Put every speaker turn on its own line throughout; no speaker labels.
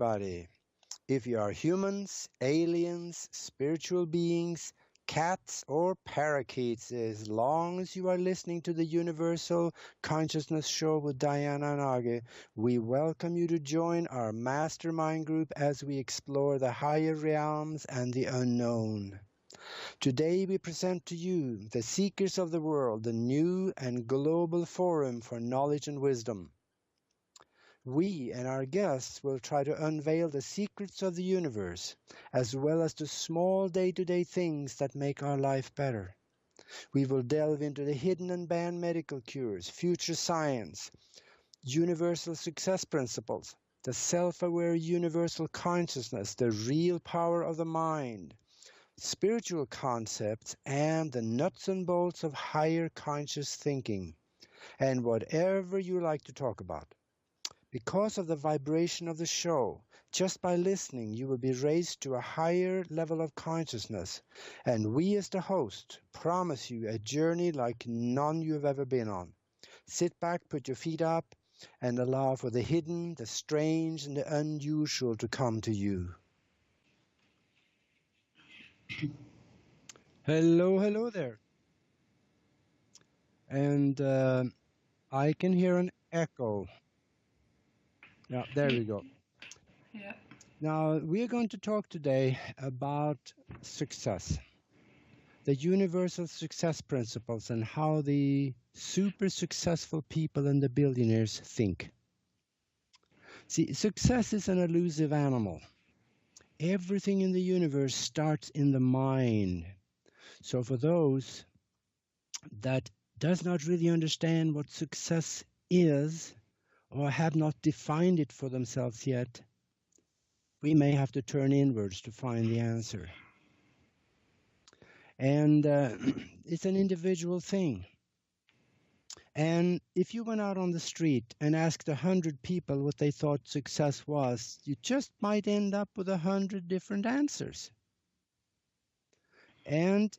everybody. If you are humans, aliens, spiritual beings, cats, or parakeets, as long as you are listening to the Universal Consciousness Show with Diana and Age, we welcome you to join our mastermind group as we explore the higher realms and the unknown. Today we present to you the Seekers of the World, the new and global forum for knowledge and wisdom. We and our guests will try to unveil the secrets of the universe, as well as the small day-to-day things that make our life better. We will delve into the hidden and banned medical cures, future science, universal success principles, the self-aware universal consciousness, the real power of the mind, spiritual concepts, and the nuts and bolts of higher conscious thinking, and whatever you like to talk about. Because of the vibration of the show, just by listening, you will be raised to a higher level of consciousness, and we as the host promise you a journey like none you've ever been on. Sit back, put your feet up, and allow for the hidden, the strange, and the unusual to come to you. Hello there. And I can hear an echo. Yeah, there we go.
Yeah.
Now, we're going to talk today about success, the universal success principles, and how the super successful people and the billionaires think. See, success is an elusive animal. Everything in the universe starts in the mind. So for those that does not really understand what success is, or have not defined it for themselves yet, we may have to turn inwards to find the answer. And it's an individual thing. And if you went out on the street and asked 100 people what they thought success was, you just might end up with 100 different answers. And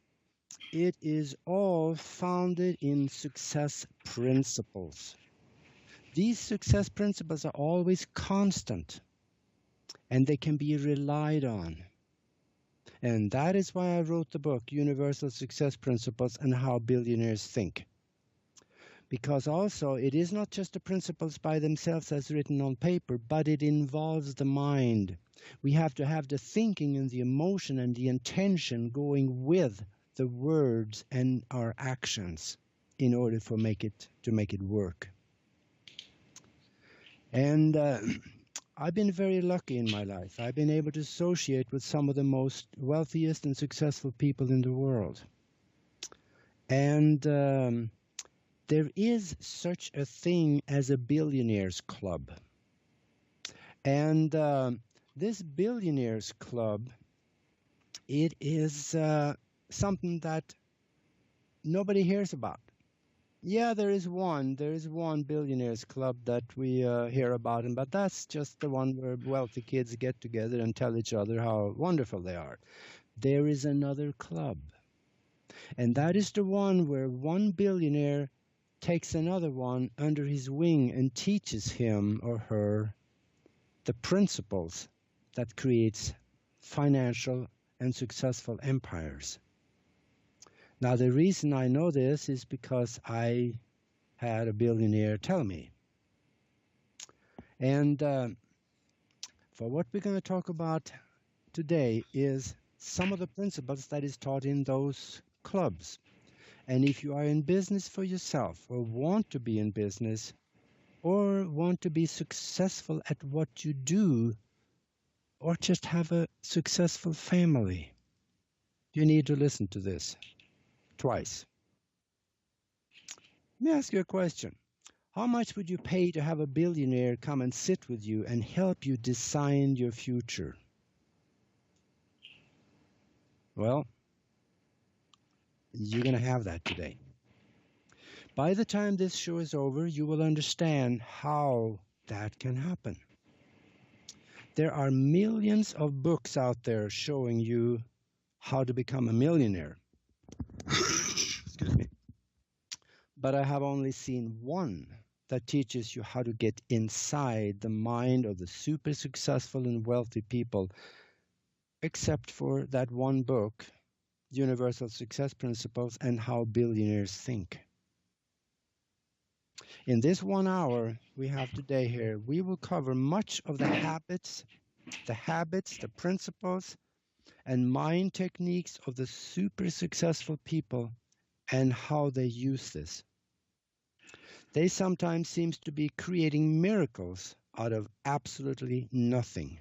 it is all founded in success principles. These success principles are always constant, and they can be relied on. And that is why I wrote the book, Universal Success Principles and How Billionaires Think. Because also, it is not just the principles by themselves as written on paper, but it involves the mind. We have to have the thinking and the emotion and the intention going with the words and our actions in order to make it work. And I've been very lucky in my life. I've been able to associate with some of the most wealthiest and successful people in the world. And there is such a thing as a billionaires club. And this billionaires club, it is something that nobody hears about. Yeah, there is one billionaires club that we hear about, but that's just the one where wealthy kids get together and tell each other how wonderful they are. There is another club, and that is the one where one billionaire takes another one under his wing and teaches him or her the principles that creates financial and successful empires. Now, the reason I know this is because I had a billionaire tell me. And for what we're going to talk about today is some of the principles that is taught in those clubs. And if you are in business for yourself, or want to be in business, or want to be successful at what you do, or just have a successful family, you need to listen to this twice. Let me ask you a question. How much would you pay to have a billionaire come and sit with you and help you design your future? Well, you're going to have that today. By the time this show is over, you will understand how that can happen. There are millions of books out there showing you how to become a millionaire. Excuse me. But I have only seen one that teaches you how to get inside the mind of the super successful and wealthy people, except for that one book, Universal Success Principles and How Billionaires Think. In this 1 hour we have today here, we will cover much of the habits, the principles, and mind techniques of the super successful people and how they use this. They sometimes seem to be creating miracles out of absolutely nothing.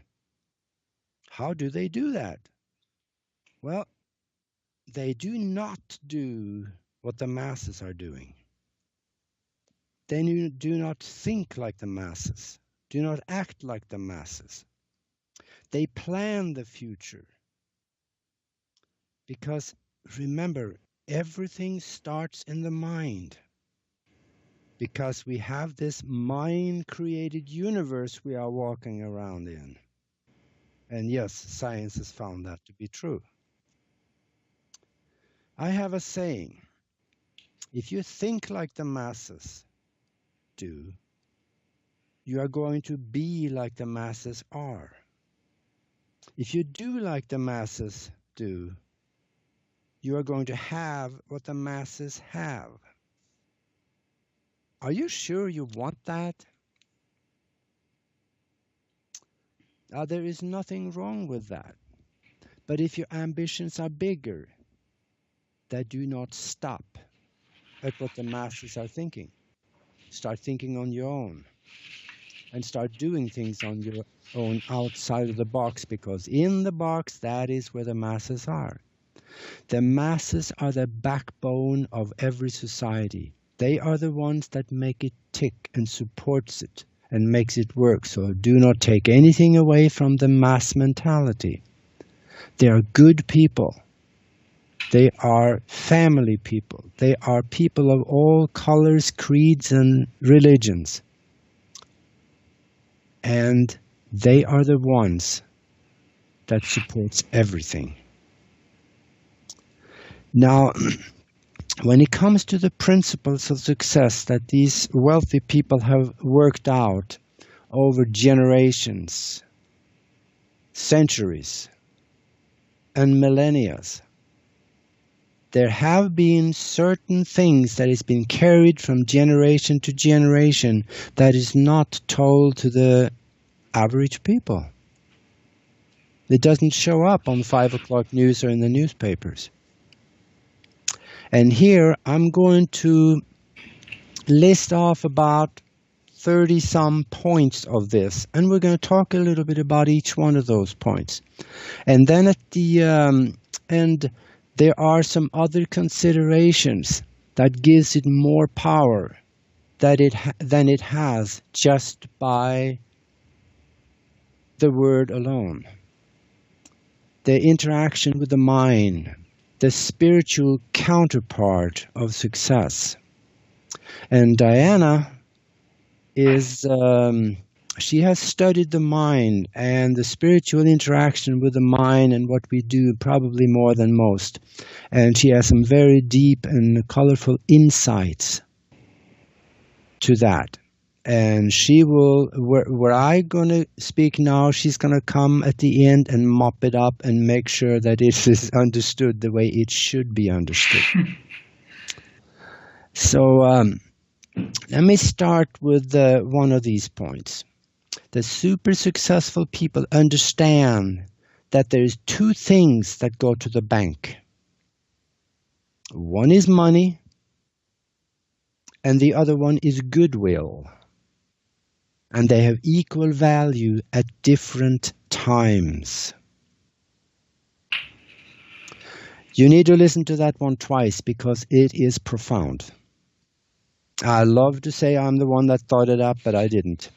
How do they do that? Well, they do not do what the masses are doing. They do not think like the masses, do not act like the masses. They plan the future. Because remember, everything starts in the mind. Because we have this mind-created universe we are walking around in. And yes, science has found that to be true. I have a saying, if you think like the masses do, you are going to be like the masses are. If you do like the masses do, you are going to have what the masses have. Are you sure you want that? There is nothing wrong with that. But if your ambitions are bigger, that do not stop at what the masses are thinking. Start thinking on your own. And start doing things on your own outside of the box, because in the box, that is where the masses are. The masses are the backbone of every society. They are the ones that make it tick and supports it and makes it work. So do not take anything away from the mass mentality. They are good people. They are family people. They are people of all colors, creeds, and religions. And they are the ones that supports everything. Now, when it comes to the principles of success that these wealthy people have worked out over generations, centuries, and millennia, there have been certain things that has been carried from generation to generation that is not told to the average people. It doesn't show up on 5 o'clock news or in the newspapers. And here I'm going to list off about 30-some points of this, and we're going to talk a little bit about each one of those points. And then at the end, there are some other considerations that gives it more power than it has just by the word alone. The interaction with the mind, the spiritual counterpart of success. And Diana is, she has studied the mind and the spiritual interaction with the mind and what we do probably more than most. And she has some very deep and colorful insights to that. And she will, where I'm going to speak now, she's going to come at the end and mop it up and make sure that it is understood the way it should be understood. So let me start with one of these points. The super successful people understand that there's two things that go to the bank. One is money, and the other one is goodwill. And they have equal value at different times. You need to listen to that one twice because it is profound. I love to say I'm the one that thought it up, but I didn't.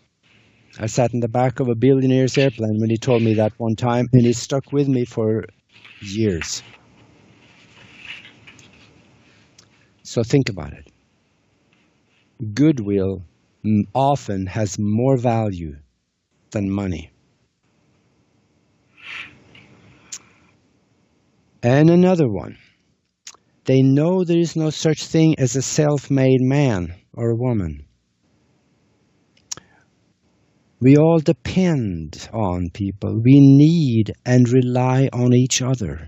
I sat in the back of a billionaire's airplane when he told me that one time, and it stuck with me for years. So think about it. Goodwill often has more value than money. And another one. They know there is no such thing as a self-made man or a woman. We all depend on people. We need and rely on each other.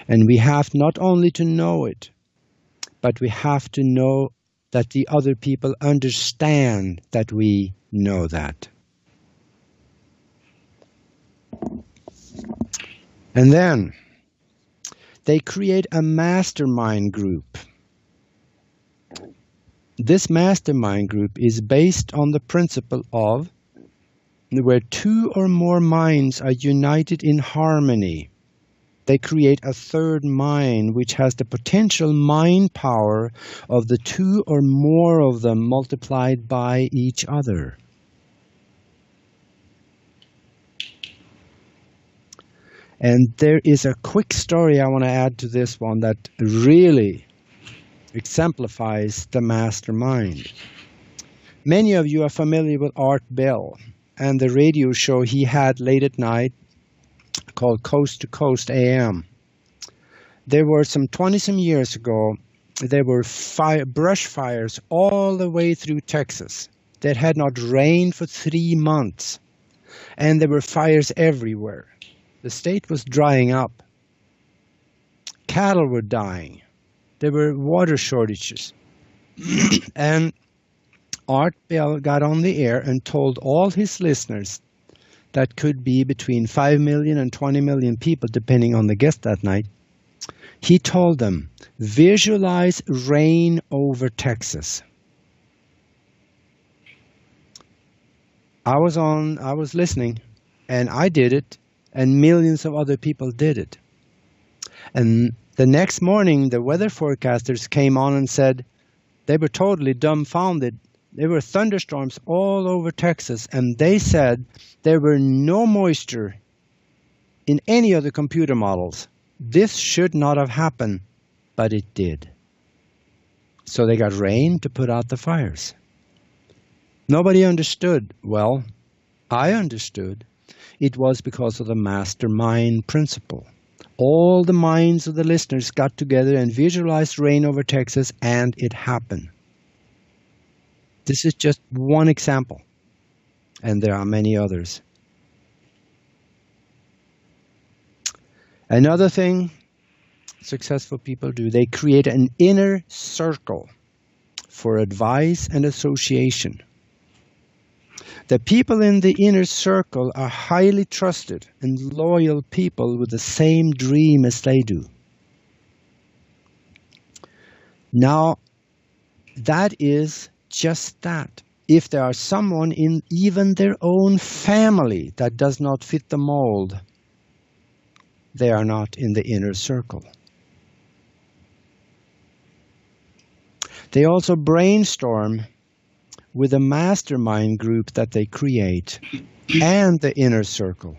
And we have not only to know it, but we have to know that the other people understand that we know that. And then they create a mastermind group. This mastermind group is based on the principle of where two or more minds are united in harmony. They create a third mind which has the potential mind power of the two or more of them multiplied by each other. And there is a quick story I want to add to this one that really exemplifies the mastermind. Many of you are familiar with Art Bell and the radio show he had late at night called Coast to Coast AM. There were some 20-some years ago, there were brush fires all the way through Texas that had not rained for 3 months, and there were fires everywhere. The state was drying up. Cattle were dying. There were water shortages. And Art Bell got on the air and told all his listeners, that could be between 5 million and 20 million people, depending on the guest that night. He told them, visualize rain over Texas. I was listening, and I did it, and millions of other people did it. And the next morning, the weather forecasters came on and said they were totally dumbfounded. There were thunderstorms all over Texas, and they said there were no moisture in any of the computer models. This should not have happened, but it did. So they got rain to put out the fires. Nobody understood. Well, I understood. It was because of the mastermind principle. All the minds of the listeners got together and visualized rain over Texas, and it happened. This is just one example, and there are many others. Another thing successful people do, they create an inner circle for advice and association. The people in the inner circle are highly trusted and loyal people with the same dream as they do. Now, that is just that. If there are someone in even their own family that does not fit the mold, they are not in the inner circle. They also brainstorm with a mastermind group that they create and the inner circle.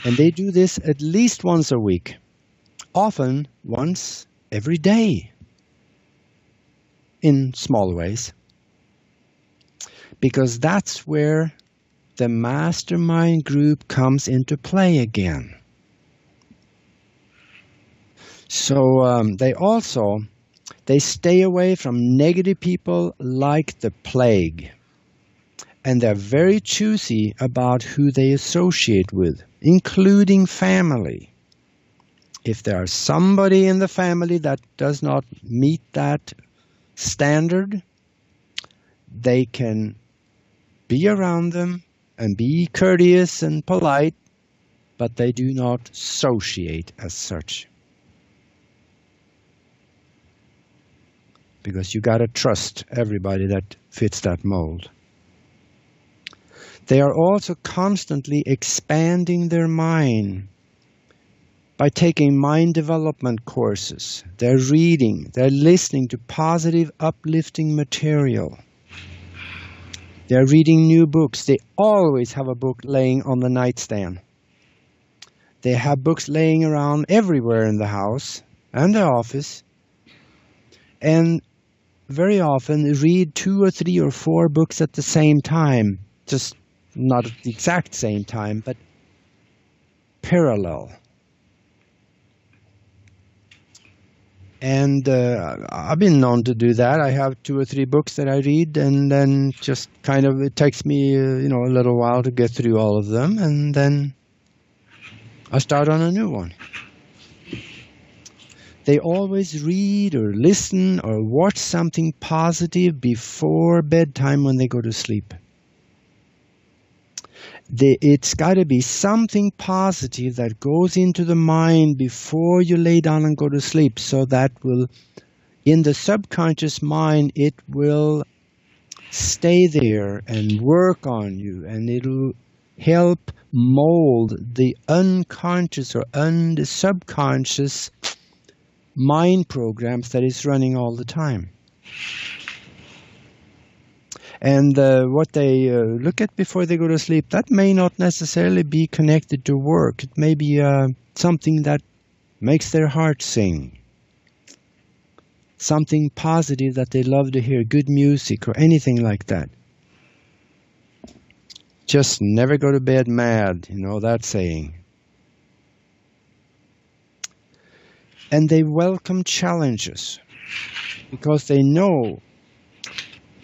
And they do this at least once a week, often once every day. In small ways, because that's where the mastermind group comes into play again. So they stay away from negative people like the plague, and they're very choosy about who they associate with, including family. If there is somebody in the family that does not meet that standard, they can be around them and be courteous and polite, but they do not associate as such. Because you got to trust everybody that fits that mold. They are also constantly expanding their mind by taking mind development courses. They're reading, they're listening to positive, uplifting material. They're reading new books. They always have a book laying on the nightstand. They have books laying around everywhere in the house and the office. And very often read 2 or 3 or 4 books at the same time. Just not at the exact same time, but parallel. And I've been known to do that. I have 2 or 3 books that I read, and then just kind of it takes me, a little while to get through all of them, and then I start on a new one. They always read or listen or watch something positive before bedtime when they go to sleep. It's got to be something positive that goes into the mind before you lay down and go to sleep, so that will, in the subconscious mind, it will stay there and work on you, and it'll help mold the unconscious or the subconscious mind programs that is running all the time. And what they look at before they go to sleep, that may not necessarily be connected to work. It may be something that makes their heart sing. Something positive that they love to hear, good music or anything like that. Just never go to bed mad, that saying. And they welcome challenges because they know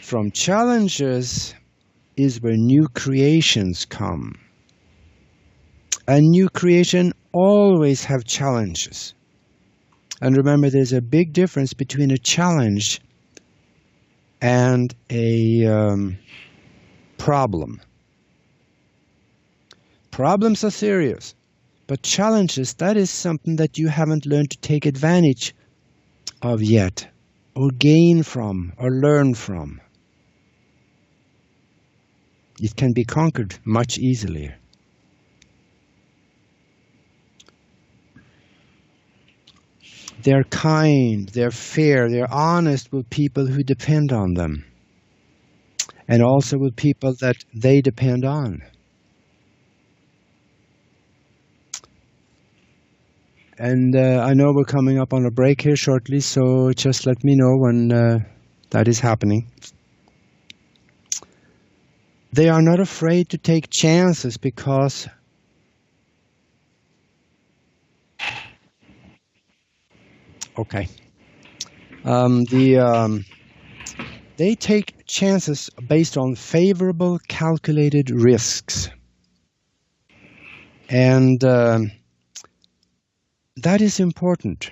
from challenges is where new creations come. A new creation always have challenges. And remember, there's a big difference between a challenge and a problem. Problems are serious, but challenges, that is something that you haven't learned to take advantage of yet, or gain from, or learn from. It can be conquered much easier. They're kind, they're fair, they're honest with people who depend on them, and also with people that they depend on. And I know we're coming up on a break here shortly, so just let me know when that is happening. They are not afraid to take chances because they take chances based on favorable calculated risks. And that is important.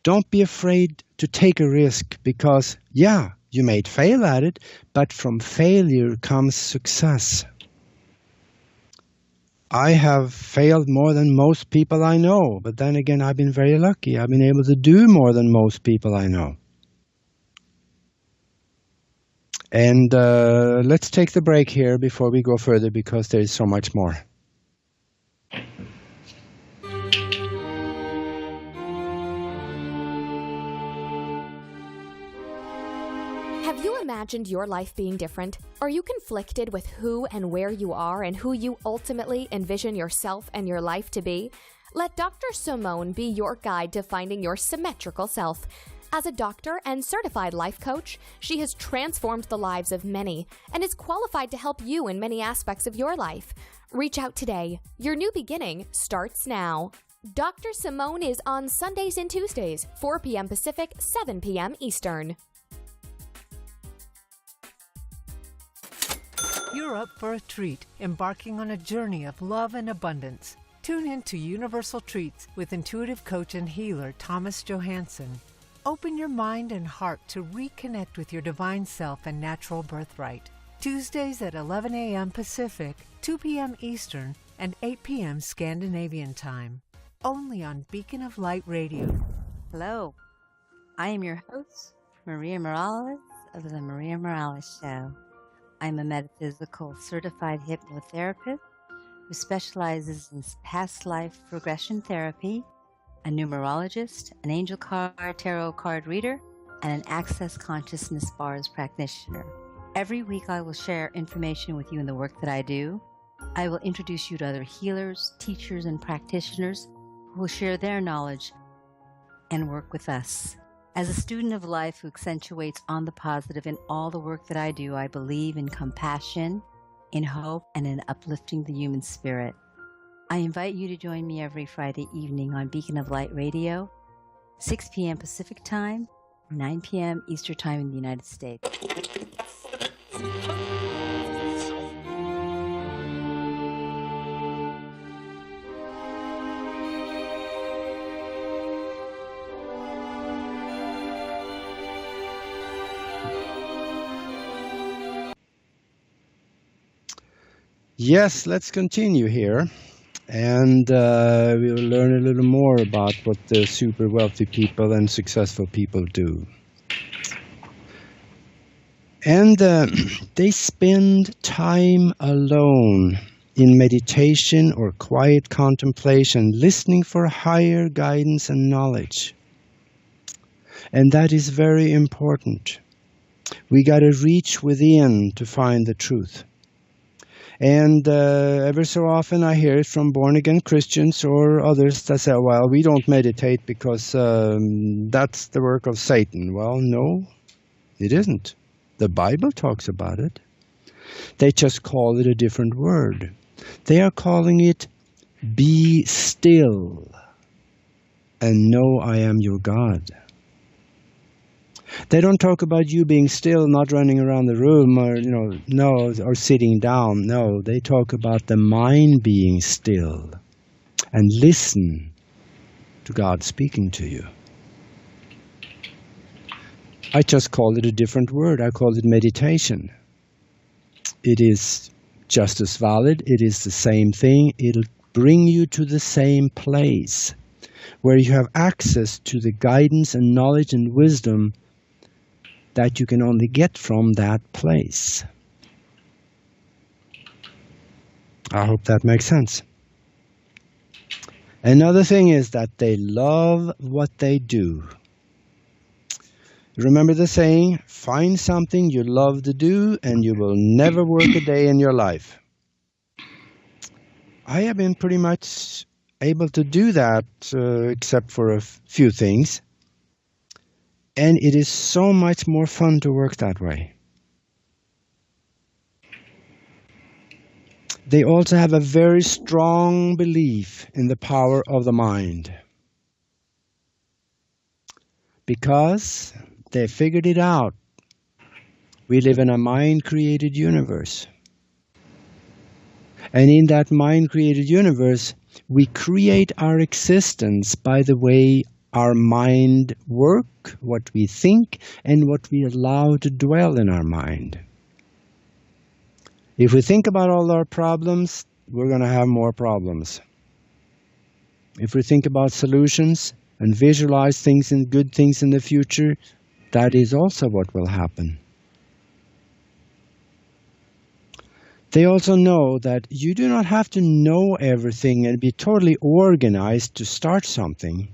Don't be afraid to take a risk because, you may fail at it, but from failure comes success. I have failed more than most people I know, but then again, I've been very lucky. I've been able to do more than most people I know. And let's take the break here before we go further because there is so much more.
Have you imagined your life being different? Are you conflicted with who and where you are and who you ultimately envision yourself and your life to be? Let Dr. Simone be your guide to finding your symmetrical self. As a doctor and certified life coach, she has transformed the lives of many and is qualified to help you in many aspects of your life. Reach out today. Your new beginning starts now. Dr. Simone is on Sundays and Tuesdays, 4 p.m. Pacific, 7 p.m. Eastern.
You're up for a treat, embarking on a journey of love and abundance. Tune in to Universal Treats with intuitive coach and healer Thomas Johansson. Open your mind and heart to reconnect with your divine self and natural birthright. Tuesdays at 11 a.m. Pacific, 2 p.m. Eastern, and 8 p.m. Scandinavian Time. Only on Beacon of Light Radio.
Hello, I am your host, Maria Morales of The Maria Morales Show. I'm a metaphysical certified hypnotherapist who specializes in past life regression therapy, a numerologist, an angel card tarot card reader, and an access consciousness bars practitioner. Every week I will share information with you in the work that I do. I will introduce you to other healers, teachers, and practitioners who will share their knowledge and work with us. As a student of life who accentuates on the positive in all the work that I do, I believe in compassion, in hope, and in uplifting the human spirit. I invite you to join me every Friday evening on Beacon of Light Radio 6 p.m. Pacific Time, 9 p.m. Eastern Time in the United States.
Yes, let's continue here. And we will learn a little more about what the super wealthy people and successful people do. And they spend time alone in meditation or quiet contemplation, listening for higher guidance and knowledge. And that is very important. We got to reach within to find the truth. And ever so often I hear it from born-again Christians or others that say, well, we don't meditate because that's the work of Satan. Well, no, it isn't. The Bible talks about it. They just call it a different word. They are calling it, be still and know I am your God. They don't talk about you being still, not running around the room, or or sitting down. No, they talk about the mind being still and listen to God speaking to you. I just call it a different word. I call it meditation. It is just as valid. It is the same thing. It'll bring you to the same place where you have access to the guidance and knowledge and wisdom that you can only get from that place. I hope that makes sense. Another thing is that they love what they do. Remember the saying, find something you love to do and you will never work a day in your life. I have been pretty much able to do that, except for a few things. And it is so much more fun to work that way. They also have a very strong belief in the power of the mind. Because they figured it out. We live in a mind-created universe. And in that mind-created universe, we create our existence by the way our mind work, what we think, and what we allow to dwell in our mind. If we think about all our problems, we're going to have more problems. If we think about solutions and visualize things and good things in the future, that is also what will happen. They also know that you do not have to know everything and be totally organized to start something.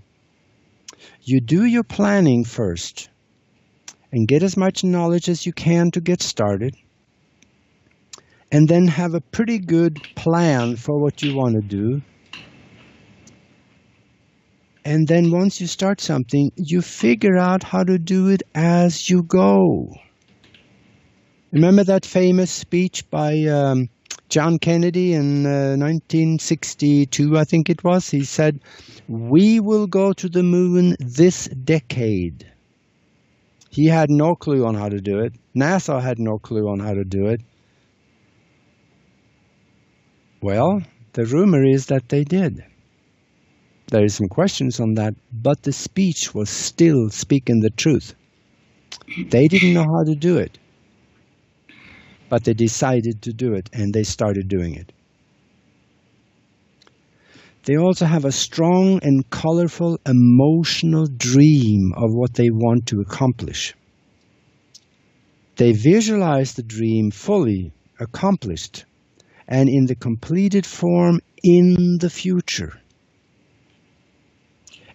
You do your planning first and get as much knowledge as you can to get started, and then have a pretty good plan for what you want to do. And then once you start something, you figure out how to do it as you go. Remember that famous speech by John Kennedy in 1962, I think it was? He said, "We will go to the moon this decade." He had no clue on how to do it. NASA had no clue on how to do it. Well, the rumor is that they did. There is some questions on that, but the speech was still speaking the truth. They didn't know how to do it, but they decided to do it, and they started doing it. They also have a strong and colorful emotional dream of what they want to accomplish. They visualize the dream fully accomplished and in the completed form in the future.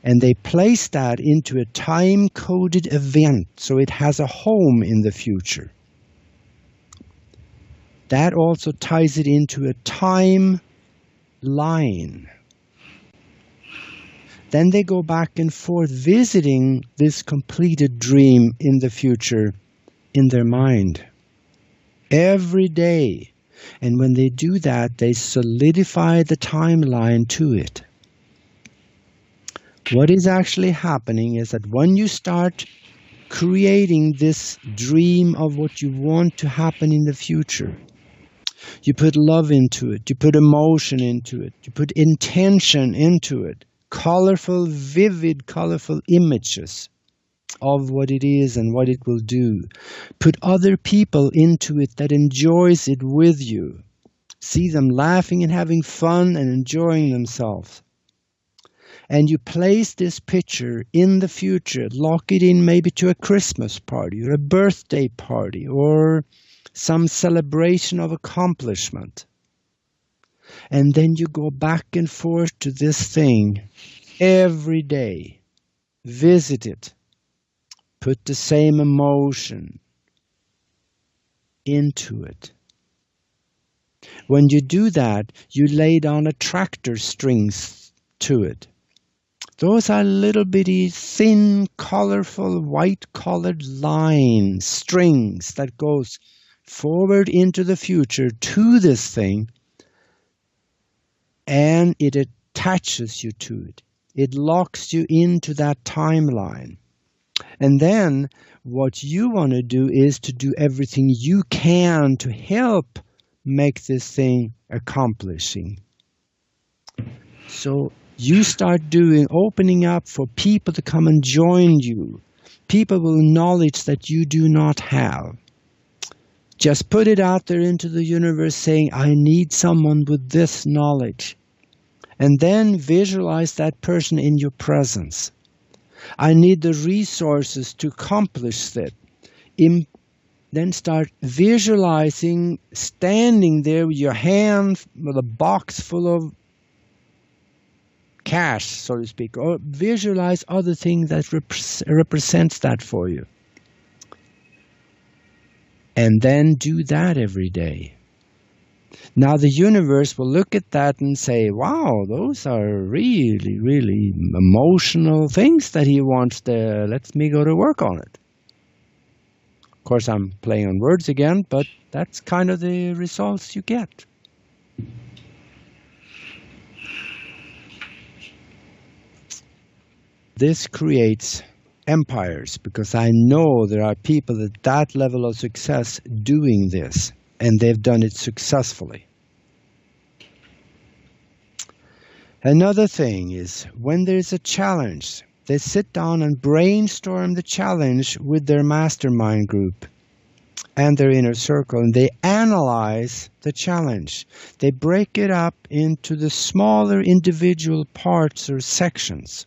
And they place that into a time-coded event so it has a home in the future. That also ties it into a timeline. Then they go back and forth visiting this completed dream in the future in their mind every day. And when they do that, they solidify the timeline to it. What is actually happening is that when you start creating this dream of what you want to happen in the future, you put love into it, you put emotion into it, you put intention into it, colorful, vivid, colorful images of what it is and what it will do. Put other people into it that enjoys it with you. See them laughing and having fun and enjoying themselves. And you place this picture in the future, lock it in maybe to a Christmas party or a birthday party or some celebration of accomplishment. And then you go back and forth to this thing every day. Visit it. Put the same emotion into it. When you do that, you lay down attractor strings to it. Those are little bitty, thin, colorful, white-colored lines, strings that goes forward into the future to this thing, and it attaches you to it. It locks you into that timeline. And then what you want to do is to do everything you can to help make this thing accomplishing. So you start opening up for people to come and join you. People with knowledge that you do not have. Just put it out there into the universe saying, I need someone with this knowledge. And then visualize that person in your presence. I need the resources to accomplish that. Then start visualizing, standing there with your hand with a box full of cash, so to speak, or visualize other things that represents that for you. And then do that every day. Now the universe will look at that and say, wow, those are really, really emotional things that he wants to, let me go to work on it. Of course, I'm playing on words again, but that's kind of the results you get. This creates empires, because I know there are people at that level of success doing this, and they've done it successfully. Another thing is, when there's a challenge, they sit down and brainstorm the challenge with their mastermind group and their inner circle, and they analyze the challenge. They break it up into the smaller individual parts or sections,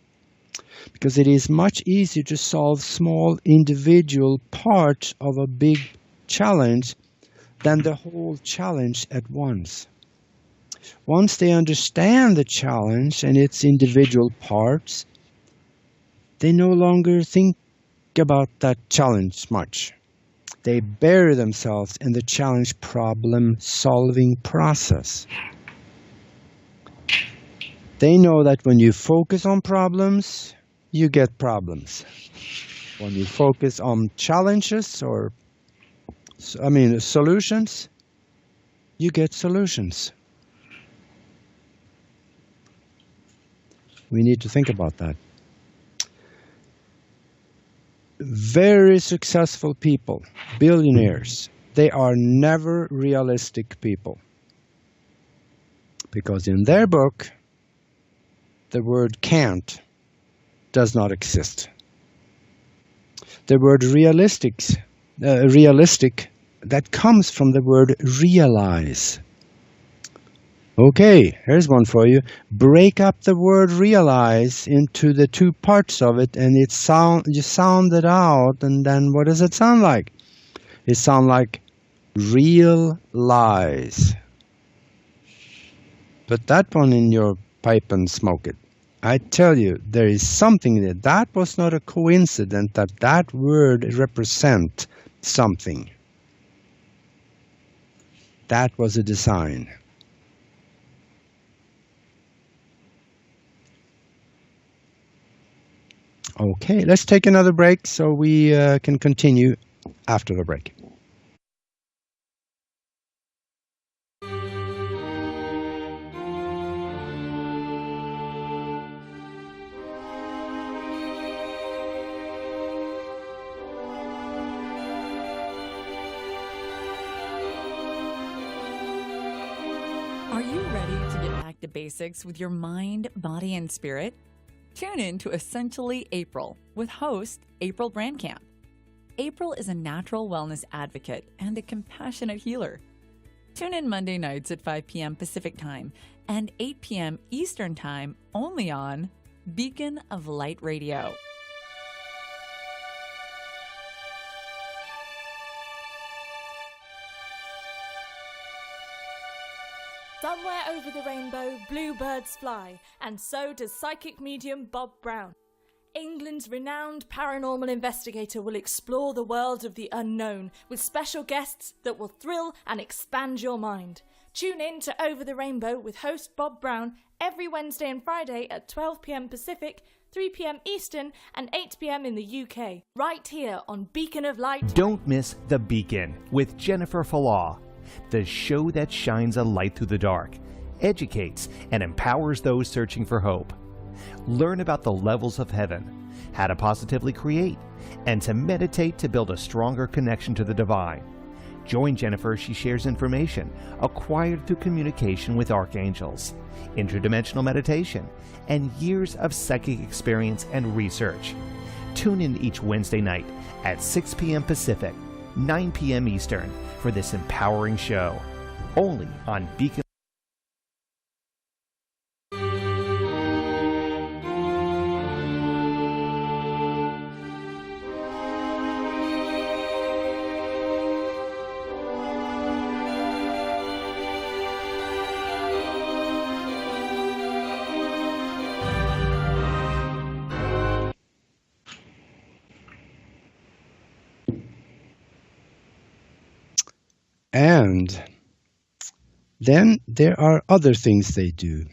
because it is much easier to solve small individual parts of a big challenge than the whole challenge at once. Once they understand the challenge and its individual parts, they no longer think about that challenge much. They bury themselves in the challenge problem-solving process. They know that when you focus on problems, you get problems. When you focus on challenges solutions, you get solutions. We need to think about that. Very successful people, billionaires, they are never realistic people. Because in their book, the word can't does not exist. The word realistic, that comes from the word realize. Okay, here's one for you. Break up the word realize into the two parts of it, and you sound it out, and then what does it sound like? It sounds like real lies. Put that one in your pipe and smoke it. I tell you, there is something there. That was not a coincidence that word represents something. That was a design. Okay, let's take another break so we can continue after the break.
Are you ready to get back to basics with your mind, body, and spirit? Tune in to Essentially April with host April Brandcamp. April is a natural wellness advocate and a compassionate healer. Tune in Monday nights at 5 p.m. Pacific Time and 8 p.m. Eastern Time only on Beacon of Light Radio.
Somewhere over the rainbow, bluebirds fly, and so does psychic medium Bob Brown. England's renowned paranormal investigator will explore the world of the unknown with special guests that will thrill and expand your mind. Tune in to Over the Rainbow with host Bob Brown every Wednesday and Friday at 12 p.m. Pacific, 3 p.m. Eastern, and 8 p.m. in the UK, right here on Beacon of Light.
Don't miss The Beacon with Jennifer Falah, the show that shines a light through the dark, educates, and empowers those searching for hope. Learn about the levels of heaven, how to positively create, and to meditate to build a stronger connection to the divine. Join Jennifer as she shares information acquired through communication with archangels, interdimensional meditation, and years of psychic experience and research. Tune in each Wednesday night at 6 p.m. Pacific, 9 p.m. Eastern for this empowering show, only on Beacon.
And then there are other things they do.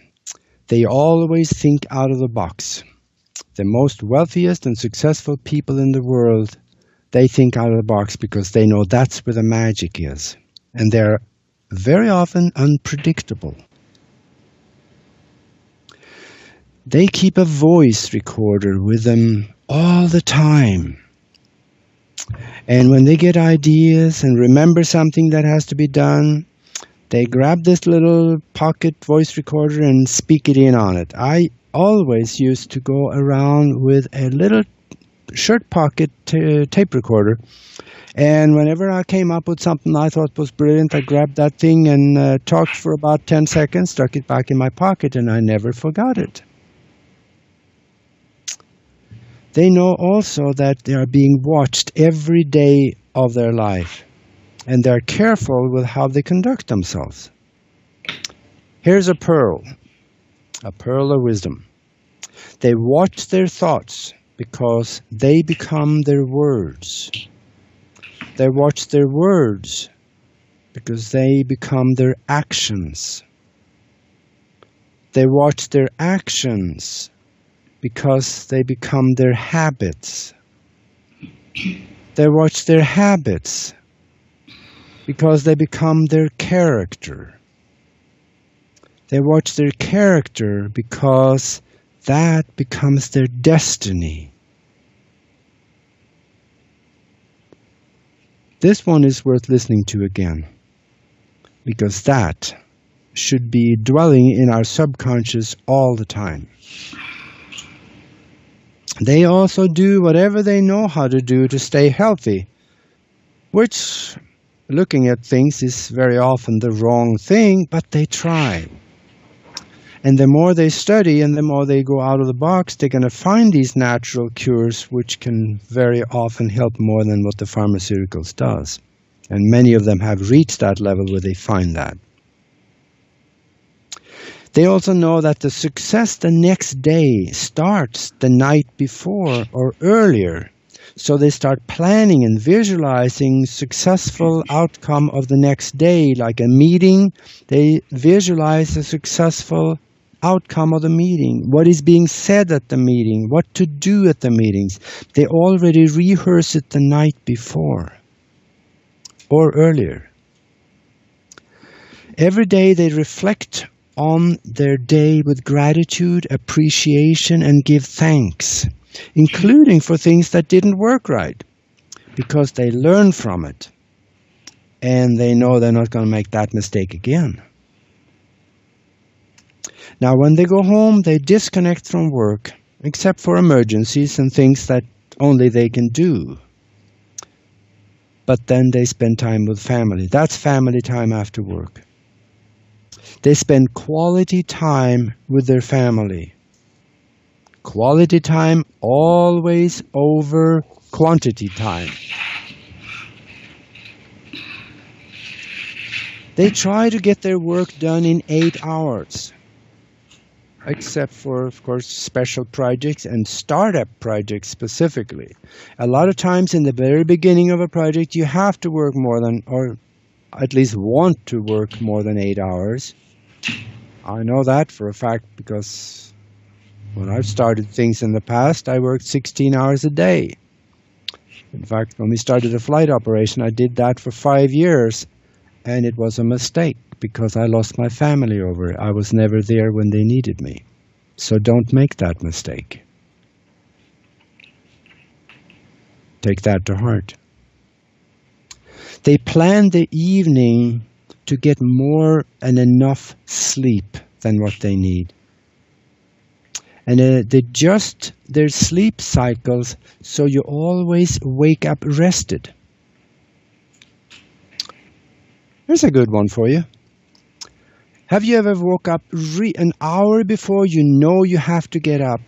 They always think out of the box. The most wealthiest and successful people in the world, they think out of the box because they know that's where the magic is. And they're very often unpredictable. They keep a voice recorder with them all the time. And when they get ideas and remember something that has to be done, they grab this little pocket voice recorder and speak it in on it. I always used to go around with a little shirt pocket tape recorder. And whenever I came up with something I thought was brilliant, I grabbed that thing and talked for about 10 seconds, stuck it back in my pocket, and I never forgot it. They know also that they are being watched every day of their life, and they're careful with how they conduct themselves. Here's a pearl of wisdom. They watch their thoughts because they become their words. They watch their words because they become their actions. They watch their actions because they become their habits. They watch their habits because they become their character. They watch their character because that becomes their destiny. This one is worth listening to again, because that should be dwelling in our subconscious all the time. They also do whatever they know how to do to stay healthy, which, looking at things, is very often the wrong thing, but they try. And the more they study and the more they go out of the box, they're going to find these natural cures, which can very often help more than what the pharmaceuticals does. And many of them have reached that level where they find that. They also know that the success the next day starts the night before or earlier. So they start planning and visualizing successful outcome of the next day, like a meeting. They visualize a successful outcome of the meeting, what is being said at the meeting, what to do at the meetings. They already rehearse it the night before or earlier. Every day they reflect on their day with gratitude, appreciation, and give thanks, including for things that didn't work right, because they learn from it and they know they're not going to make that mistake again. Now, when they go home, they disconnect from work, except for emergencies and things that only they can do. But then they spend time with family. That's family time after work. They spend quality time with their family. Quality time always over quantity time. They try to get their work done in 8 hours, except for, of course, special projects and startup projects specifically. A lot of times in the very beginning of a project, you have to work more than, or at least want to work more than 8 hours. I know that for a fact because when I've started things in the past, I worked 16 hours a day. In fact, when we started a flight operation, I did that for 5 years, and it was a mistake because I lost my family over it. I was never there when they needed me. So don't make that mistake. Take that to heart. They plan the evening to get more and enough sleep than what they need. And they adjust their sleep cycles so you always wake up rested. Here's a good one for you. Have you ever woke up an hour before you know you have to get up?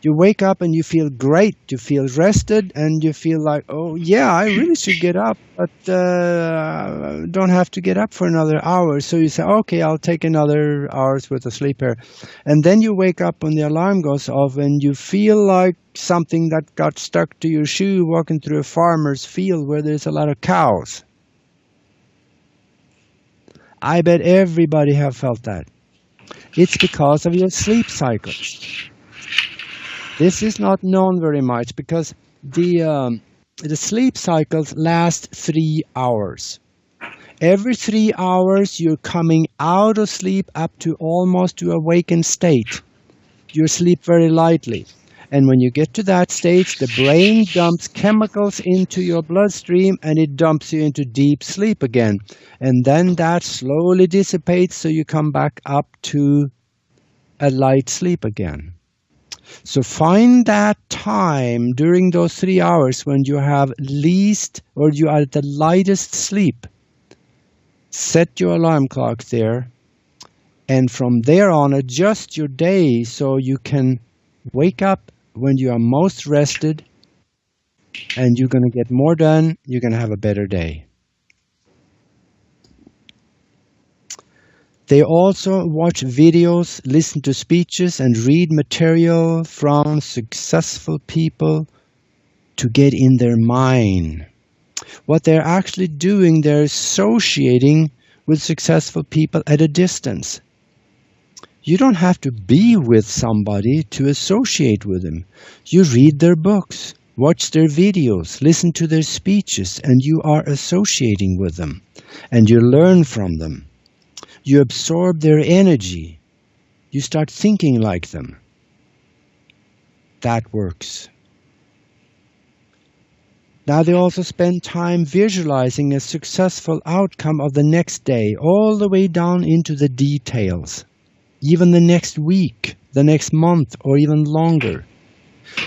You wake up and you feel great, you feel rested, and you feel like, oh yeah, I really should get up, but don't have to get up for another hour. So you say, okay, I'll take another hour's worth of sleep here. And then you wake up when the alarm goes off and you feel like something that got stuck to your shoe walking through a farmer's field where there's a lot of cows. I bet everybody have felt that. It's because of your sleep cycles. This is not known very much because the sleep cycles last 3 hours. Every 3 hours, you're coming out of sleep up to almost to awakened state. You sleep very lightly. And when you get to that stage, the brain dumps chemicals into your bloodstream and it dumps you into deep sleep again. And then that slowly dissipates so you come back up to a light sleep again. So find that time during those 3 hours when you have least or you are at the lightest sleep. Set your alarm clock there. And from there on, adjust your day so you can wake up when you are most rested and you're going to get more done. You're going to have a better day. They also watch videos, listen to speeches, and read material from successful people to get in their mind. What they're actually doing, they're associating with successful people at a distance. You don't have to be with somebody to associate with them. You read their books, watch their videos, listen to their speeches, and you are associating with them. And you learn from them. You absorb their energy. You start thinking like them. That works. Now they also spend time visualizing a successful outcome of the next day, all the way down into the details. Even the next week, the next month, or even longer.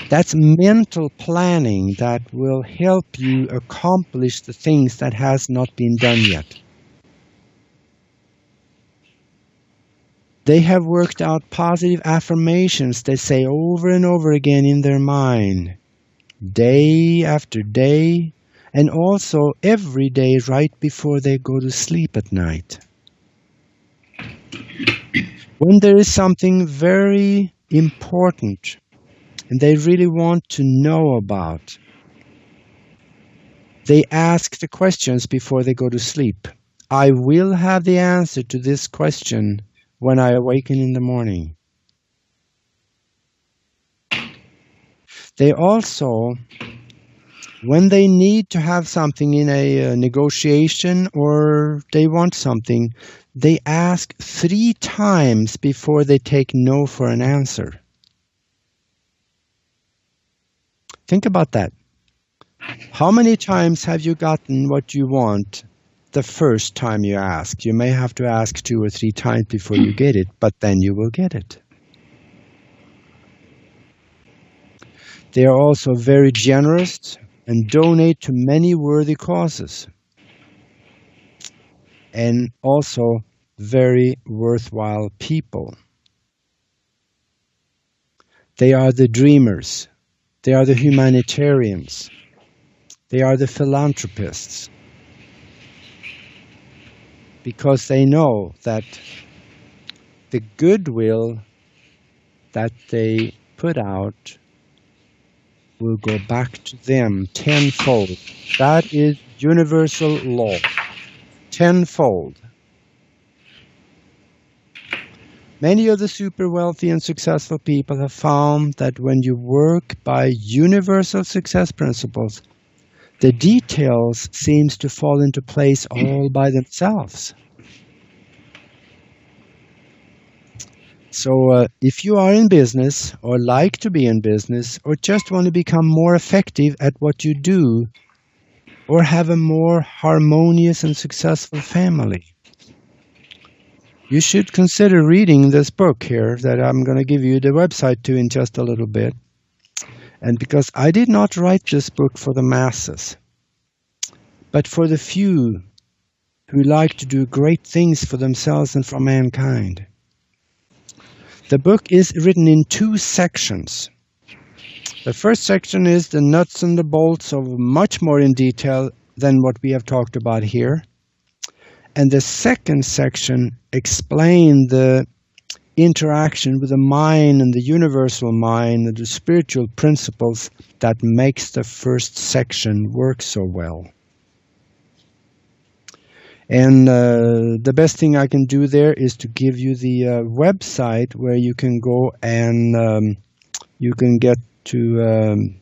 That's mental planning that will help you accomplish the things that has not been done yet. They have worked out positive affirmations they say over and over again in their mind, day after day, and also every day right before they go to sleep at night. When there is something very important and they really want to know about, they ask the questions before they go to sleep. I will have the answer to this question when I awaken in the morning. They also, when they need to have something in a negotiation or they want something, they ask 3 times before they take no for an answer. Think about that. How many times have you gotten what you want the first time you ask. You may have to ask 2 or 3 times before you get it, but then you will get it. They are also very generous and donate to many worthy causes. And also very worthwhile people. They are the dreamers. They are the humanitarians. They are the philanthropists. Because they know that the goodwill that they put out will go back to them tenfold. That is universal law. Tenfold. Many of the super wealthy and successful people have found that when you work by universal success principles, the details seems to fall into place all by themselves. So if you are in business or like to be in business or just want to become more effective at what you do or have a more harmonious and successful family, you should consider reading this book here that I'm going to give you the website to in just a little bit. And because I did not write this book for the masses, but for the few who like to do great things for themselves and for mankind. The book is written in 2 sections. The first section is the nuts and the bolts of much more in detail than what we have talked about here. And the second section explains the interaction with the mind and the universal mind and the spiritual principles that makes the first section work so well. And the best thing I can do there is to give you the website where you can go and you can get to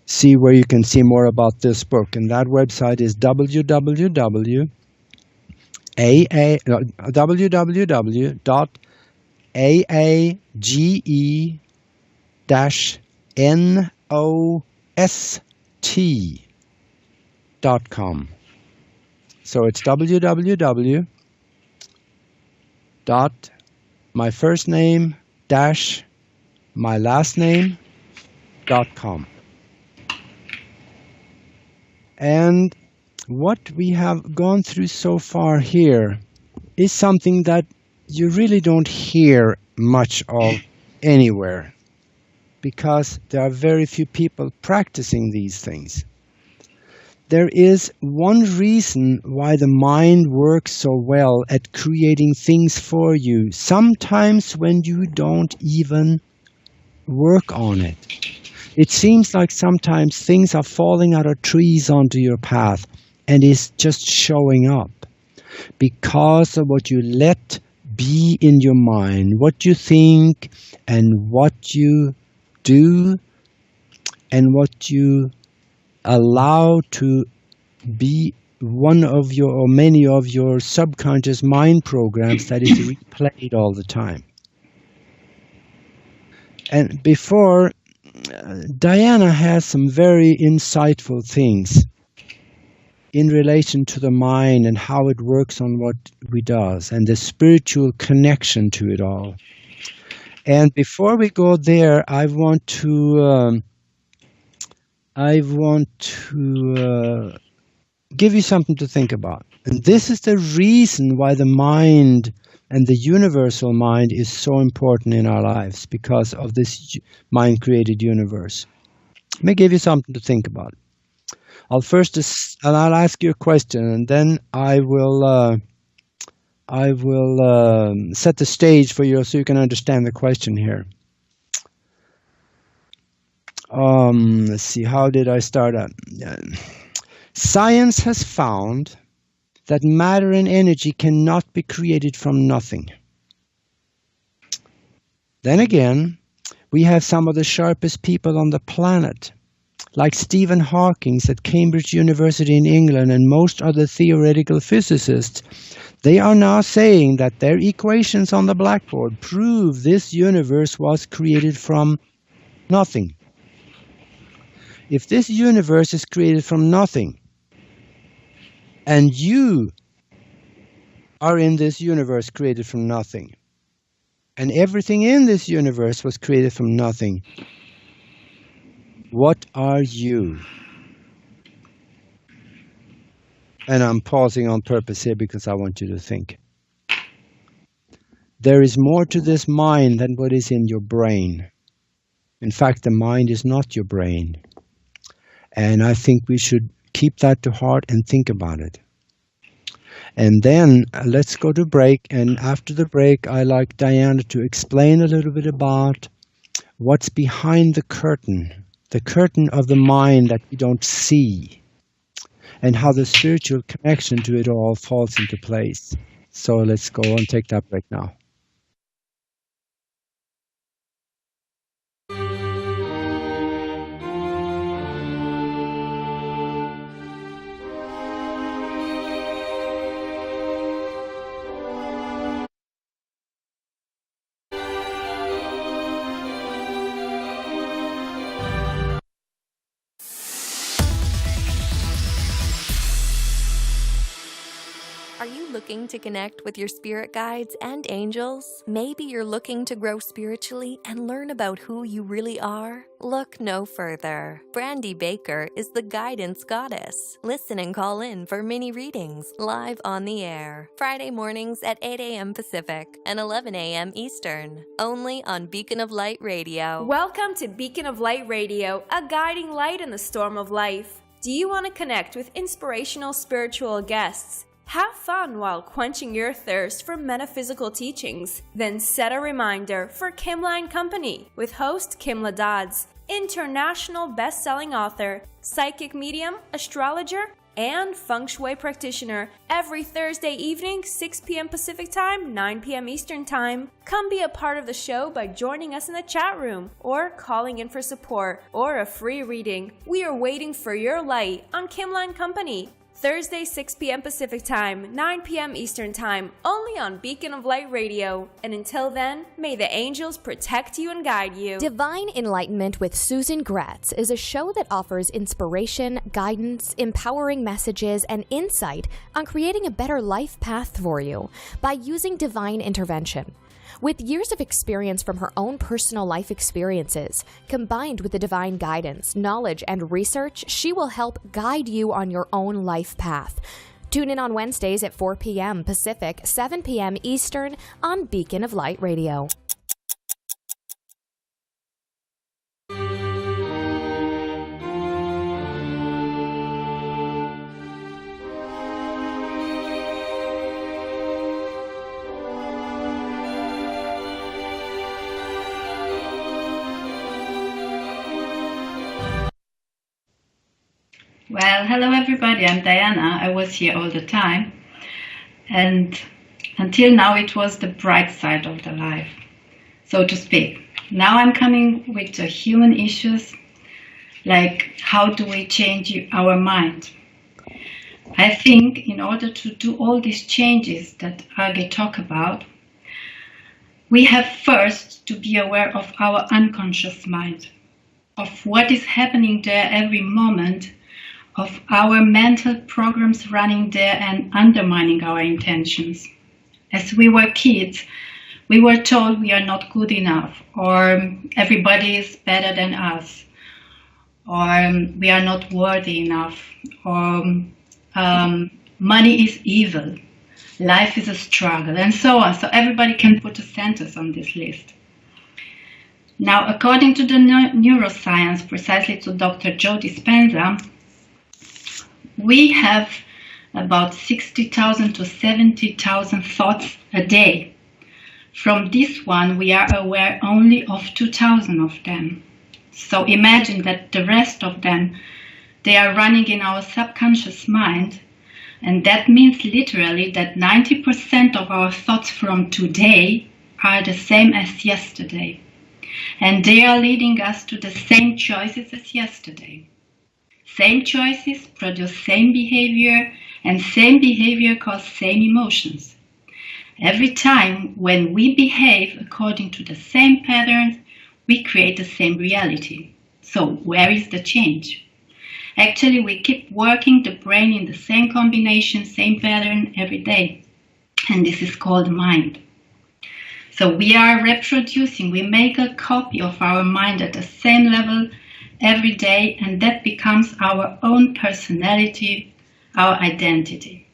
see where you can see more about this book. And that website is www.aage-nost.com. So it's www.myfirstname-mylastname.com. And what we have gone through so far here is something that you really don't hear much of anywhere, because there are very few people practicing these things. There is one reason why the mind works so well at creating things for you, sometimes when you don't even work on it. It seems like sometimes things are falling out of trees onto your path and is just showing up because of what you let be in your mind, what you think and what you do and what you allow to be one of your or many of your subconscious mind programs that is replayed all the time. And before, Diana has some very insightful things in relation to the mind and how it works on what we does and the spiritual connection to it all. And before we go there, I want to give you something to think about. And this is the reason why the mind and the universal mind is so important in our lives, because of this mind-created universe. Let me give you something to think about. I'll ask you a question, and then I will set the stage for you so you can understand the question here. Let's see, how did I start out? Science has found that matter and energy cannot be created from nothing. Then again, we have some of the sharpest people on the planet, like Stephen Hawking at Cambridge University in England and most other theoretical physicists. They are now saying that their equations on the blackboard prove this universe was created from nothing. If this universe is created from nothing, And you are in this universe created from nothing. And everything in this universe was created from nothing. What are you? And I'm pausing on purpose here because I want you to think. There is more to this mind than what is in your brain. In fact, the mind is not your brain. And I think we should keep that to heart and think about it. And then let's go to break. And after the break, I like Diana to explain a little bit about what's behind the curtain of the mind that we don't see, and how the spiritual connection to it all falls into place. So let's go and take that break now.
Are you looking to connect with your spirit guides and angels? Maybe you're looking to grow spiritually and learn about who you really are? Look no further. Brandy Baker is the guidance goddess. Listen and call in for mini readings live on the air. Friday mornings at 8 a.m. Pacific and 11 a.m. Eastern. Only on Beacon of Light Radio.
Welcome to Beacon of Light Radio, a guiding light in the storm of life. Do you want to connect with inspirational spiritual guests? Have fun while quenching your thirst for metaphysical teachings. Then set a reminder for Kimla & Company with host Kimla Dodds, international best-selling author, psychic medium, astrologer, and feng shui practitioner every Thursday evening, 6 p.m. Pacific Time, 9 p.m. Eastern Time. Come be a part of the show by joining us in the chat room or calling in for support or a free reading. We are waiting for your light on Kimla & Company. Thursday, 6 p.m. Pacific Time, 9 p.m. Eastern Time, only on Beacon of Light Radio. And until then, may the angels protect you and guide you.
Divine Enlightenment with Susan Gratz is a show that offers inspiration, guidance, empowering messages, and insight on creating a better life path for you by using divine intervention. With years of experience from her own personal life experiences, combined with the divine guidance, knowledge, and research, she will help guide you on your own life path. Tune in on Wednesdays at 4 p.m. Pacific, 7 p.m. Eastern on Beacon of Light Radio.
Well, hello everybody, I'm Diana. I was here all the time, and until now it was the bright side of the life, so to speak. Now I'm coming with the human issues, like how do we change our mind? I think in order to do all these changes that Age talk about, we have first to be aware of our unconscious mind, of what is happening there every moment, of our mental programs running there and undermining our intentions. As we were kids, we were told we are not good enough, or everybody is better than us, or we are not worthy enough, or money is evil, life is a struggle, and so on. So everybody can put a sentence on this list. Now, according to the neuroscience, precisely to Dr. Joe Dispenza, we have about 60,000 to 70,000 thoughts a day. From this one, we are aware only of 2,000 of them. So imagine that the rest of them, they are running in our subconscious mind. And that means literally that 90% of our thoughts from today are the same as yesterday. And they are leading us to the same choices as yesterday. Same choices produce same behavior, and same behavior causes same emotions. Every time when we behave according to the same patterns, we create the same reality. So where is the change? Actually, we keep working the brain in the same combination, same pattern every day. And this is called mind. So we are reproducing, we make a copy of our mind at the same level every day, and that becomes our own personality, our identity.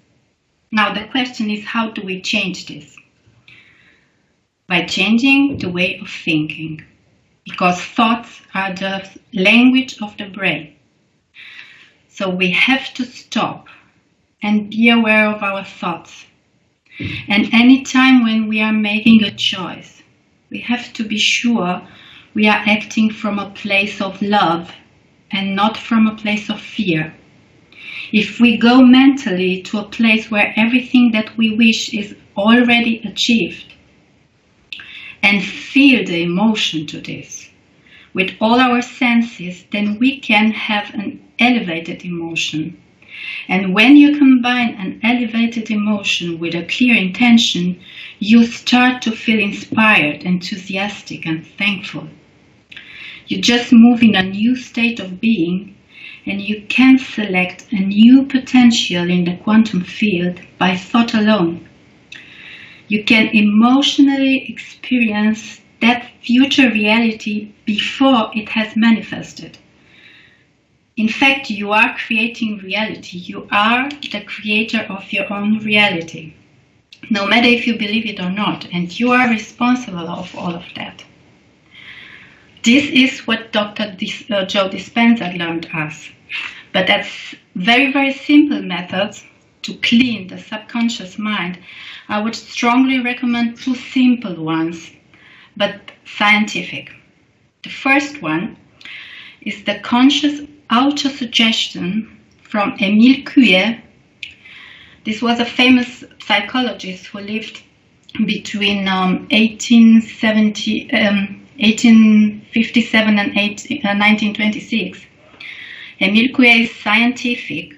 Now the question is, how do we change this? By changing the way of thinking, because thoughts are the language of the brain. So we have to stop and be aware of our thoughts. And any time when we are making a choice, we have to be sure we are acting from a place of love and not from a place of fear. If we go mentally to a place where everything that we wish is already achieved, and feel the emotion to this with all our senses, then we can have an elevated emotion. And when you combine an elevated emotion with a clear intention, you start to feel inspired, enthusiastic, and thankful. You just move in a new state of being, and you can select a new potential in the quantum field by thought alone. You can emotionally experience that future reality before it has manifested. In fact, you are creating reality. You are the creator of your own reality, no matter if you believe it or not, and you are responsible of all of that. This is what Dr. Joe Dispenza learned us. But that's very, very simple methods to clean the subconscious mind. I would strongly recommend two simple ones, but scientific. The first one is the conscious autosuggestion from Émile Coué. This was a famous psychologist who lived between 1857 and 1926. Émile Coué is scientific,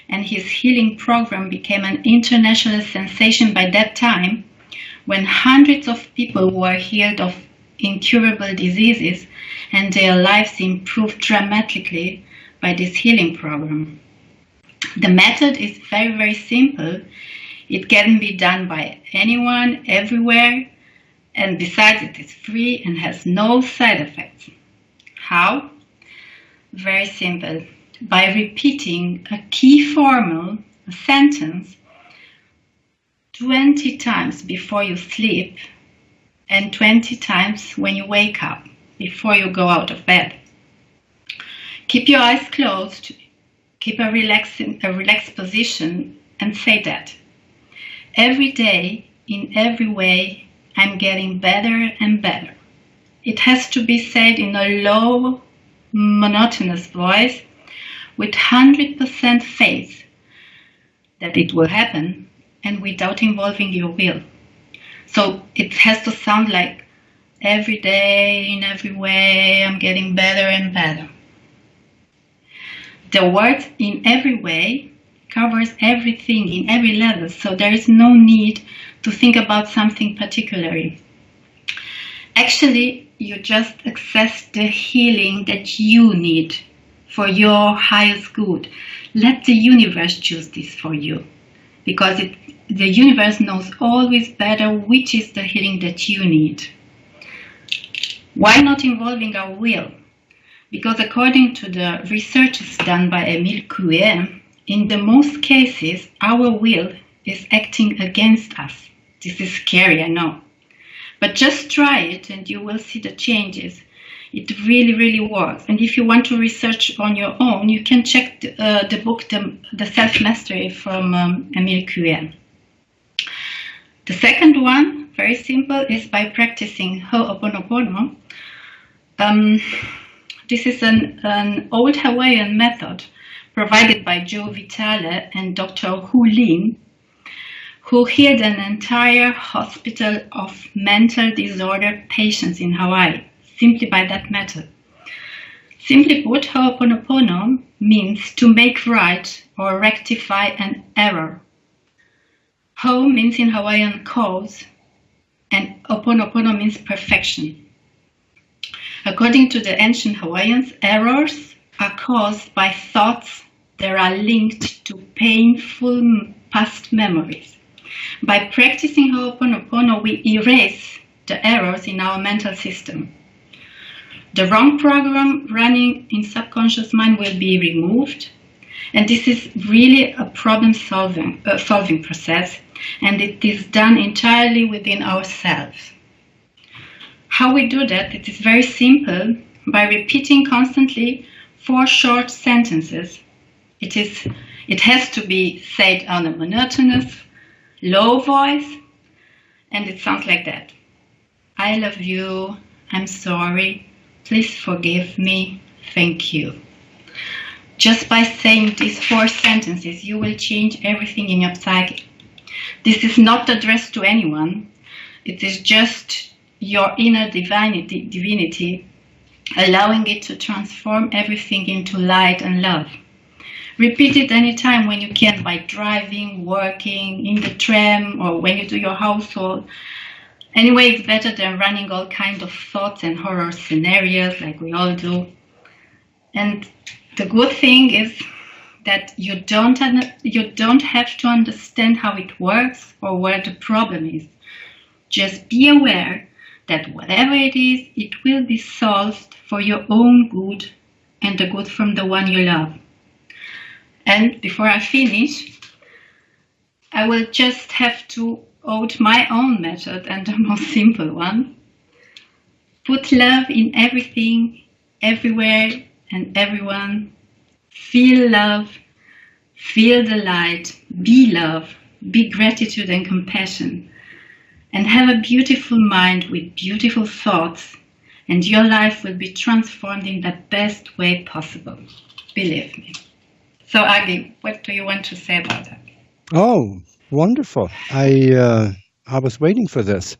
and his healing program became an international sensation by that time, when hundreds of people were healed of incurable diseases and their lives improved dramatically by this healing program. The method is very, very simple. It can be done by anyone, everywhere, and besides it is free and has no side effects. How? Very simple. By repeating a key formula, a sentence, 20 times before you sleep and 20 times when you wake up, before you go out of bed. Keep your eyes closed, keep a relaxed position, and say that. Every day, in every way, I'm getting better and better. It has to be said in a low, monotonous voice with 100% faith that it will happen and without involving your will. So it has to sound like every day, in every way, I'm getting better and better. The word in every way covers everything in every level, so there is no need to think about something particularly. Actually, you just access the healing that you need for your highest good. Let the universe choose this for you, because the universe knows always better which is the healing that you need. Why not involving our will? Because according to the researches done by Émile Coué, in the most cases, our will is acting against us. This is scary, I know. But just try it and you will see the changes. It really, really works. And if you want to research on your own, you can check the book, The Self-Mastery from Émile Coué. The second one, very simple, is by practicing Ho'oponopono. This is an old Hawaiian method provided by Joe Vitale and Dr. Hu Lin, who healed an entire hospital of mental disorder patients in Hawaii, simply by that method. Simply put, Ho'oponopono means to make right or rectify an error. Ho means in Hawaiian cause, and Oponopono means perfection. According to the ancient Hawaiians, errors are caused by thoughts that are linked to painful past memories. By practicing Ho'oponopono, we erase the errors in our mental system. The wrong program running in subconscious mind will be removed, and this is really a problem-solving process, and it is done entirely within ourselves. How we do that? It is very simple, by repeating constantly 4 short sentences. It has to be said on a monotonous, low voice, and it sounds like that. I love you, I'm sorry, please forgive me, thank you. Just by saying these 4 sentences, you will change everything in your psyche. This is not addressed to anyone. It is just your inner divinity, allowing it to transform everything into light and love. Repeat it anytime when you can, by driving, working, in the tram, or when you do your household. Anyway, it's better than running all kinds of thoughts and horror scenarios like we all do. And the good thing is that you don't have to understand how it works or where the problem is. Just be aware that whatever it is, it will be solved for your own good and the good from the one you love. And before I finish, I will just have to out my own method, and the most simple one. Put love in everything, everywhere and everyone. Feel love, feel the light, be love, be gratitude and compassion. And have a beautiful mind with beautiful thoughts, and your life will be transformed in the best way possible. Believe me. So, Agi, what do you want to say about that?
Oh, wonderful. I was waiting for this.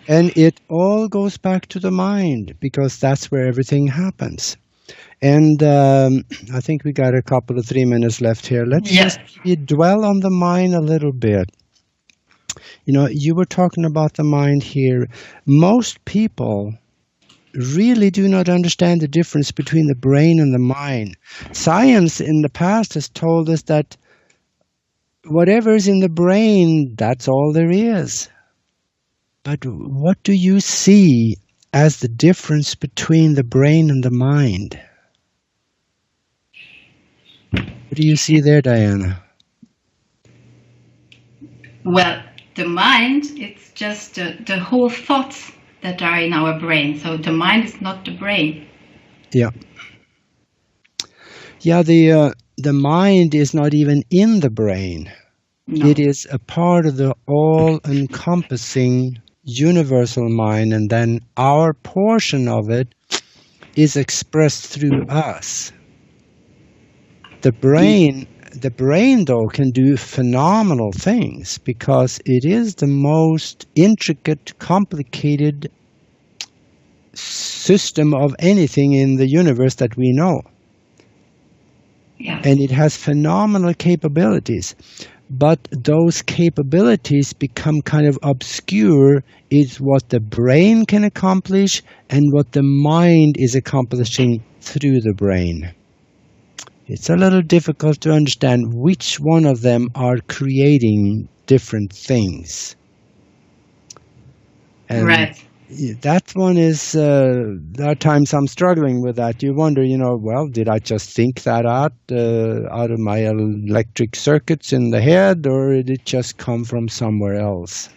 And it all goes back to the mind, because that's where everything happens. And I think we got a couple of 3 minutes left here. Let's just dwell on the mind a little bit. You know, you were talking about the mind here. Most people really do not understand the difference between the brain and the mind. Science in the past has told us that whatever is in the brain, that's all there is. But what do you see as the difference between the brain and the mind? What do you see there, Diana?
Well, the mind, it's just the whole thoughts that are in our brain. So the mind is not the brain.
Yeah. Yeah, the mind is not even in the brain. No. It is a part of the all-encompassing universal mind, and then our portion of it is expressed through us. The brain, though, can do phenomenal things because it is the most intricate, complicated system of anything in the universe that we know.
Yeah.
And it has phenomenal capabilities. But those capabilities become kind of obscure is what the brain can accomplish and what the mind is accomplishing through the brain. It's a little difficult to understand which one of them are creating different things. And
right.
That one is, there are times I'm struggling with that. You wonder, well, did I just think that out of my electric circuits in the head, or did it just come from somewhere else?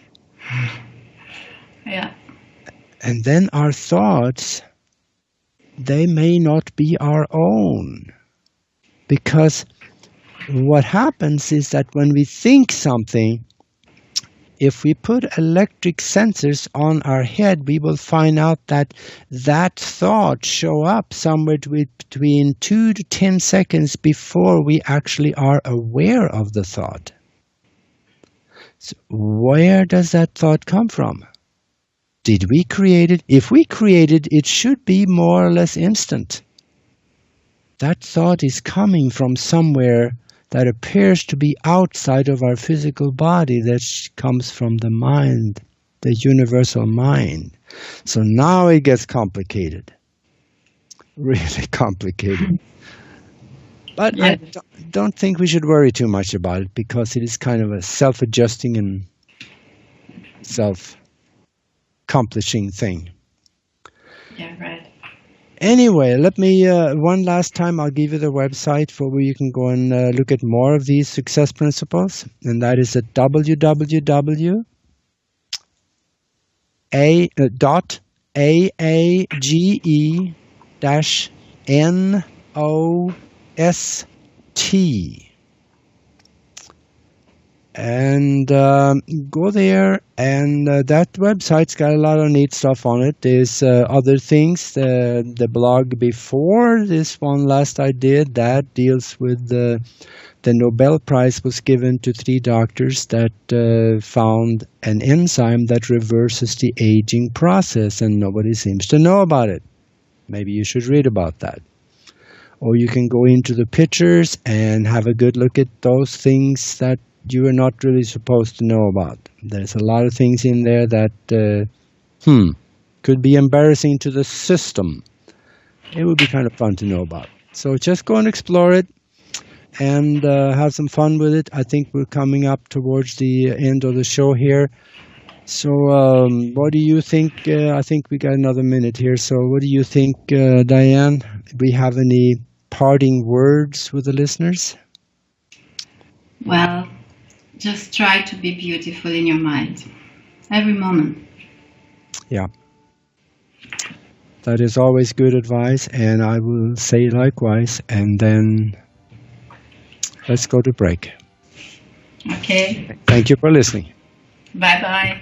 Yeah.
And then our thoughts, they may not be our own. Because what happens is that when we think something, if we put electric sensors on our head, we will find out that that thought show up somewhere between 2 to 10 seconds before we actually are aware of the thought. So where does that thought come from? Did we create it? If we created it, it should be more or less instant. That thought is coming from somewhere that appears to be outside of our physical body, that comes from the mind, the universal mind. So now it gets complicated. really complicated. But
Yeah.
I don't think we should worry too much about it because it is kind of a self-adjusting and self-accomplishing thing.
Yeah, right.
Anyway, let me, one last time, I'll give you the website for where you can go and look at more of these success principles. And that is at www.aage-NOST. And go there, and that website's got a lot of neat stuff on it. There's other things. The blog before this one last I did, that deals with the Nobel Prize was given to 3 doctors that found an enzyme that reverses the aging process, and nobody seems to know about it. Maybe you should read about that. Or you can go into the pictures and have a good look at those things that you are not really supposed to know about. There's a lot of things in there that could be embarrassing to the system. It would be kind of fun to know about. So just go and explore it and have some fun with it. I think we're coming up towards the end of the show here. So what do you think? I think we got another minute here. So what do you think, Diane? Do we have any parting words with the listeners?
Well, just try to be beautiful in your mind every moment.
Yeah. That is always good advice, and I will say likewise. And then let's go to break.
Okay.
Thank you for listening.
Bye-bye.